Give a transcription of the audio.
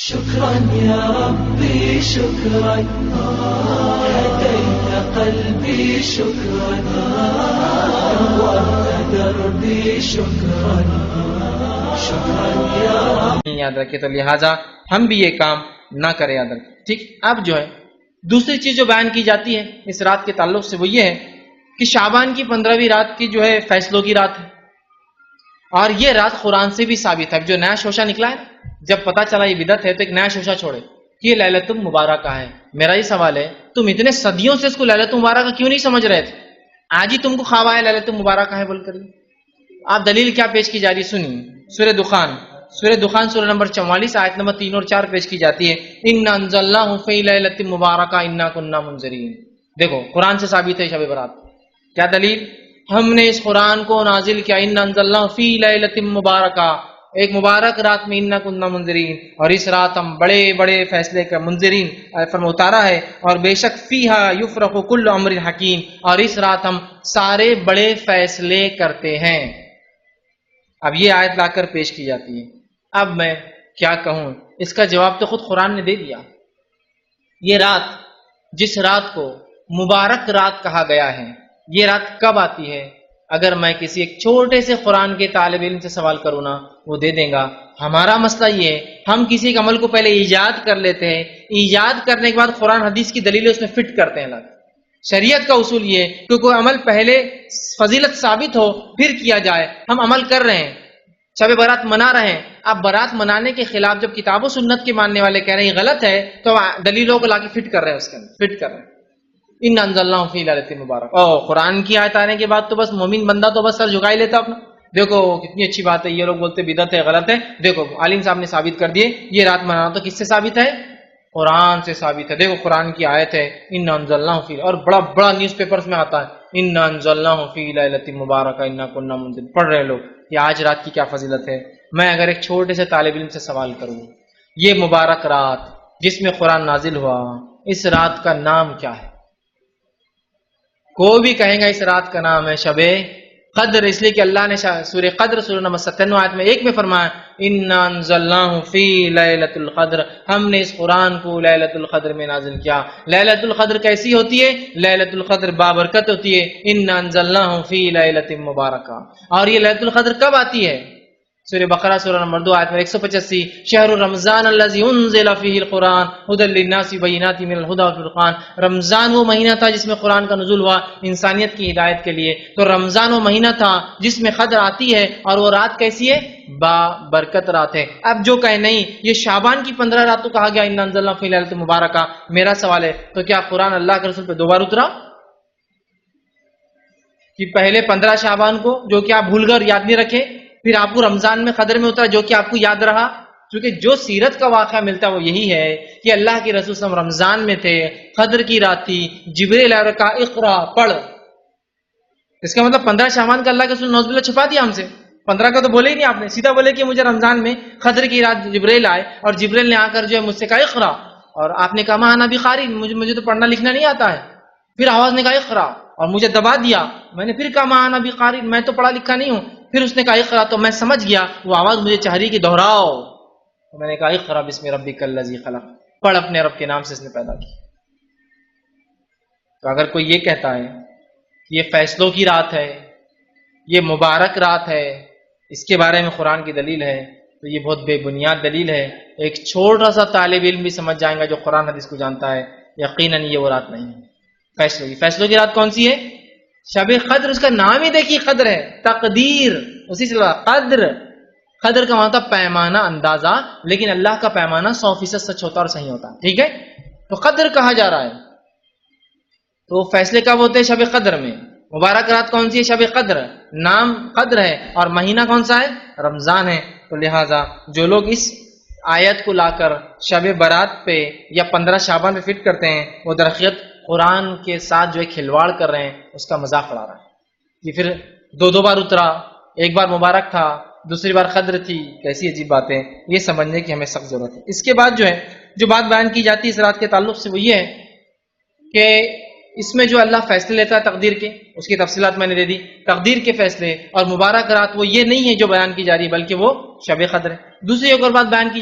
شكرا يا ربي شكرا هديت قلبي شكرا نورت دربي شكرا شكرا يا رب. یاد رکھے تو لہٰذا ہم بھی یہ کام نہ کریں. یاد رکھیں. ٹھیک. اب جو ہے دوسری چیز جو بیان کی جاتی ہے اس رات کے تعلق سے وہ یہ ہے کہ شعبان کی 15ویں رات کی جو ہے فیصلوں کی رات ہے، اور یہ رات قرآن سے بھی ثابت ہے. جو نیا شوشہ نکلا ہے، جب پتا چلا یہ بدعت ہے تو ایک نیا شوشہ چھوڑے کہ یہ لیلۃ المبارکہ ہے. میرا یہ سوال ہے، تم اتنے صدیوں سے اس کو لیلۃ المبارکہ کیوں نہیں سمجھ رہے تھے؟ آج ہی تم کو خواب آیا لیلۃ المبارکہ ہے بول کر. آپ دلیل کیا پیش کی جا رہی سنی. سورہ دخان سورہ نمبر 44 آیت نمبر 3 اور 4 پیش کی جاتی ہے. اِنَّا أَنزَلْنَاهُ فِي لَيْلَةٍ مُبَارَكَةٍ إِنَّا كُنَّا مُنذِرِينَ. دیکھو قرآن سے ثابت ہے شب برات. کیا دلیل؟ ہم نے اس قرآن کو نازل کیا اِنَّا أَنزَلْنَاهُ فِي لَيْلَةٍ مُبَارَكَةٍ، ایک مبارک رات میں. اِنَّا كُنَّا مُنذِرِينَ، اور اس رات ہم بڑے بڑے فیصلے کا منذرین فرما اتارا ہے. اور بے شک فیہا یفرق کل امر حکیم، اور اس رات ہم سارے بڑے فیصلے کرتے ہیں. اب یہ آیت لا کر پیش کی جاتی ہے. اب میں کیا کہوں، اس کا جواب تو خود قرآن نے دے دیا. یہ رات، جس رات کو مبارک رات کہا گیا ہے، یہ رات کب آتی ہے؟ اگر میں کسی ایک چھوٹے سے قرآن کے طالب علم سے سوال کروں نا، وہ دے دیں گا. ہمارا مسئلہ یہ ہے، ہم کسی ایک عمل کو پہلے ایجاد کر لیتے ہیں، ایجاد کرنے کے بعد قرآن حدیث کی دلیلیں اس میں فٹ کرتے ہیں. شریعت کا اصول یہ ہے کہ کوئی عمل پہلے فضیلت ثابت ہو پھر کیا جائے. ہم عمل کر رہے ہیں، شب برات منا رہے ہیں. اب برات منانے کے خلاف جب کتاب و سنت کے ماننے والے کہہ رہے ہیں یہ غلط ہے، تو دلیلوں کو لا کے فٹ کر رہے ہیں، اس کے اندر فٹ کر رہے ہیں. اِنَّا أَنزَلْنَاهُ فِي لَيْلَةٍ مُبَارَكَةٍ. قرآن کی آیت آنے کے بعد تو بس مومن بندہ تو بس سر جھکا ہی لیتا اپنا. دیکھو کتنی اچھی بات ہے، یہ لوگ بولتے بدعت ہے، غلط ہے. دیکھو عالم صاحب نے ثابت کر دیے، یہ رات منانا تو کس سے ثابت ہے؟ قرآن سے ثابت ہے. دیکھو قرآن کی آیت ہے اِنَّا أَنزَلْنَاهُ فِي، اور بڑا بڑا نیوز پیپرز میں آتا ہے اِنَّا أَنزَلْنَاهُ فِي لَيْلَةٍ مُبَارَكَةٍ إِنَّا كُنَّا مُنذِرِينَ. پڑھ رہے لوگ کہ آج رات کی کیا فضیلت ہے. میں اگر ایک چھوٹے سے طالب علم سے سوال کروں، یہ مبارک رات جس میں قرآن نازل ہوا، اس رات کا نام کیا ہے؟ کوئی بھی کہیں گا اس رات کا نام ہے شب قدر، اس لیے کہ اللہ نے سورہ قدر سورہ نمبر 97 آیت میں 1 میں فرمایا اِنَّا أَنزَلْنَاهُ فِي لَيْلَةِ الْقَدْرِ، ہم نے اس قرآن کو لیلۃ القدر میں نازل کیا. لیلۃ القدر کیسی ہوتی ہے؟ لیلۃ القدر بابرکت ہوتی ہے. اِنَّا أَنزَلْنَاهُ فِي لَيْلَةٍ مُبَارَكَةٍ. اور یہ لیلۃ القدر کب آتی ہے؟ سورہ بقرہ سورہ نمبر 2 آیت میں 185 شہر رمضان الذی انزل فیہ القرآن ھدی للناس بینات من الھدی والفرقان. رمضان وہ مہینہ تھا جس میں قرآن کا نزول ہوا انسانیت کی ہدایت کے لیے. تو رمضان وہ مہینہ تھا جس میں قدر آتی ہے، اور وہ رات کیسی ہے؟ با برکت رات ہے. اب جو کہے نہیں یہ شعبان کی 15 رات تو کہا گیا اِنَّا أَنزَلْنَاهُ فِي لَيْلَةٍ مُبَارَكَةٍ. میرا سوال ہے تو کیا قرآن اللہ کے رسول پہ 2 بار اترا؟ کہ پہلے 15 شعبان کو جو کہ آپ بھول کر یاد نہیں رکھے، پھر آپ کو رمضان میں قدر میں اترا جو کہ آپ کو یاد رہا. کیونکہ جو سیرت کا واقعہ ملتا ہے وہ یہی ہے کہ اللہ کے رسول صلی اللہ علیہ وسلم رمضان میں تھے، قدر کی رات تھی، جبریل آیا کہا اقرا پڑھ. اس کا مطلب 15 شعبان کا اللہ کے رسول نعوذ باللہ چھپا دیا ہم سے. 15 کا تو بولے ہی نہیں آپ نے، سیدھا بولے کہ مجھے رمضان میں قدر کی رات جبریل آئے، اور جبریل نے آ کر جو ہے مجھ سے کہا اقرا، اور آپ نے کہا ما انا بقاری، مجھے تو پڑھنا لکھنا نہیں آتا ہے. پھر آواز نے کہا اقرا، اور مجھے دبا دیا. میں نے پھر کہا ما انا بقاری، میں تو پڑھا لکھا نہیں ہوں. پھر اس نے کہا اقرا، تو میں سمجھ گیا وہ آواز مجھے چاہ رہی کہ دہراؤ. تو میں نے کہا اقرا بسم ربک الذی خلق، پڑھ اپنے رب کے نام سے اس نے پیدا کی. تو اگر کوئی یہ کہتا ہے کہ یہ فیصلوں کی رات ہے، یہ مبارک رات ہے، اس کے بارے میں قرآن کی دلیل ہے، تو یہ بہت بے بنیاد دلیل ہے. ایک چھوٹا سا طالب علم بھی سمجھ جائیں گا جو قرآن حدیث کو جانتا ہے یقیناً یہ وہ رات نہیں ہے. فیصلوں کی رات کون سی ہے؟ شب قدر. اس کا نام ہی دیکھیے قدر ہے، تقدیر اسی سے قدر. قدر کا مطلب پیمانہ، اندازہ، لیکن اللہ کا پیمانہ 100% سچ ہوتا اور صحیح ہوتا. ٹھیک ہے، تو قدر کہا جا رہا ہے. تو فیصلے کب ہوتے ہیں؟ شب قدر میں. مبارک رات کون سی ہے؟ شب قدر. نام قدر ہے اور مہینہ کون سا ہے؟ رمضان ہے. تو لہٰذا جو لوگ اس آیت کو لا کر شب برات پہ یا 15 شعبان پہ فٹ کرتے ہیں، وہ درخیت قرآن کے ساتھ جو ہے کھلواڑ کر رہے ہیں، اس کا مذاق اڑا رہا ہے. یہ پھر 2 بار اترا، ایک بار مبارک تھا، دوسری بار قدر تھی. کیسی عجیب بات ہے، یہ سمجھنے کی ہمیں سخت ضرورت ہے. اس کے بعد جو ہے جو بات بیان کی جاتی ہے اس رات کے تعلق سے وہ یہ ہے کہ اس میں جو اللہ فیصلے لیتا ہے تقدیر کے، اس کی تفصیلات میں نے دے دی. تقدیر کے فیصلے اور مبارک رات وہ یہ نہیں ہے جو بیان کی جا رہی ہے، بلکہ وہ شب قدر ہے. دوسری ایک اور بات بیان کی